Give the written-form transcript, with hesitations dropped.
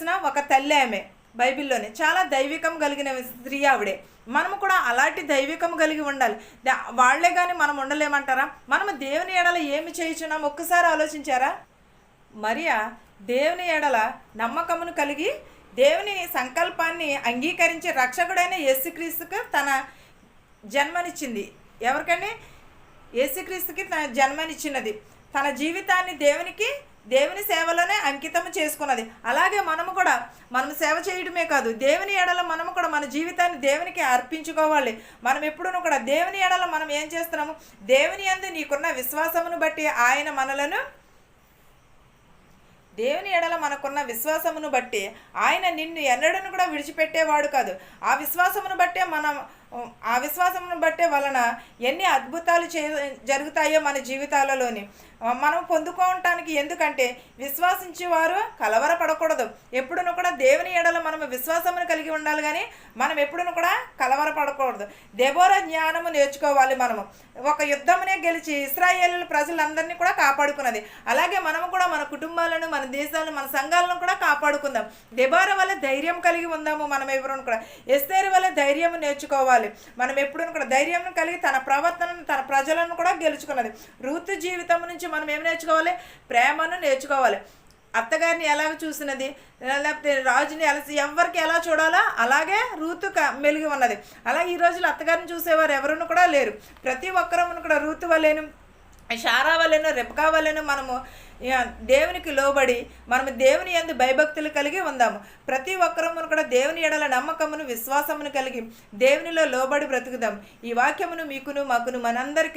రాసిన ఒక తల్లి ఆమె బైబిల్లోనే చాలా దైవికం కలిగిన స్త్రీ ఆవిడే. మనము కూడా అలాంటి దైవికం కలిగి ఉండాలి. వాళ్లే కానీ మనం ఉండలేమంటారా? మనము దేవుని ఎడల ఏమి చేయుచున్నాం ఒక్కసారి ఆలోచించారా? మరియా దేవుని ఎడల నమ్మకమును కలిగి దేవుని సంకల్పాన్ని అంగీకరించి రక్షకుడైన యేసుక్రీస్తుకు తన జన్మనిచ్చింది. ఎవరికండి? యేసుక్రీస్తుకి తన జన్మనిచ్చినది. తన జీవితాన్ని దేవుని సేవలోనే అంకితం చేసుకున్నది. అలాగే మనము కూడా మనం సేవ చేయడమే కాదు, దేవుని ఎడల మనము కూడా మన జీవితాన్ని దేవునికి అర్పించుకోవాలి. మనం ఎప్పుడూ కూడా దేవుని ఎడల మనం ఏం చేస్తున్నాము? దేవుని యందు నీకున్న విశ్వాసమును బట్టి ఆయన మనలను దేవుని ఎడల మనకున్న విశ్వాసమును బట్టి ఆయన నిన్ను ఎన్నడను కూడా విడిచిపెట్టేవాడు కాదు. ఆ విశ్వాసమును బట్టే వలన ఎన్ని అద్భుతాలు జరుగుతాయో మన జీవితాలలోని మనం పొందుకోవటానికి. ఎందుకంటే విశ్వాసించేవారు కలవరపడకూడదు. ఎప్పుడును కూడా దేవుని ఎడల మనం విశ్వాసమును కలిగి ఉండాలి, కానీ మనం ఎప్పుడును కూడా కలవరపడకూడదు. దెబోరా జ్ఞానము నేర్చుకోవాలి. మనము ఒక యుద్ధమునే గెలిచి ఇశ్రాయేలు ప్రజలందరినీ కూడా కాపాడుకున్నది. అలాగే మనము కూడా మన కుటుంబాలను, మన దేశాలను, మన సంఘాలను కూడా కాపాడుకుందాం. దెబోరా వల్ల ధైర్యం కలిగి ఉందాము. మనం ఎవరు కూడా ఎస్తేరు వల్ల ధైర్యం నేర్చుకోవాలి. మనం ఎప్పుడూ కూడా ధైర్యం కలిగి తన ప్రవర్తనను, తన ప్రజలను కూడా గెలుచుకున్నది. రూతు జీవితం నుంచి మనం ఏం నేర్చుకోవాలి? ప్రేమను నేర్చుకోవాలి. అత్తగారిని ఎలాగ చూసినది, లేకపోతే రాజుని ఎవరికి ఎలా చూడాలో అలాగే రూతు మెలిగి ఉన్నది. అలాగే ఈ రోజులు అత్తగారిని చూసేవారు ఎవరును కూడా లేరు. ప్రతి ఒక్కరూ కూడా రూతు వల్లేను, షారా వల్లెను, రెబకా వల్లెను మనము దేవునికి లోబడి మనము దేవుని యందు భయభక్తులు కలిగి ఉందాము. ప్రతి ఒక్కరము కూడా దేవుని ఎడల నమ్మకమును, విశ్వాసమును కలిగి దేవునిలో లోబడి బ్రతుకుదాం. ఈ వాక్యమును మీకును మాకును మనందరికీ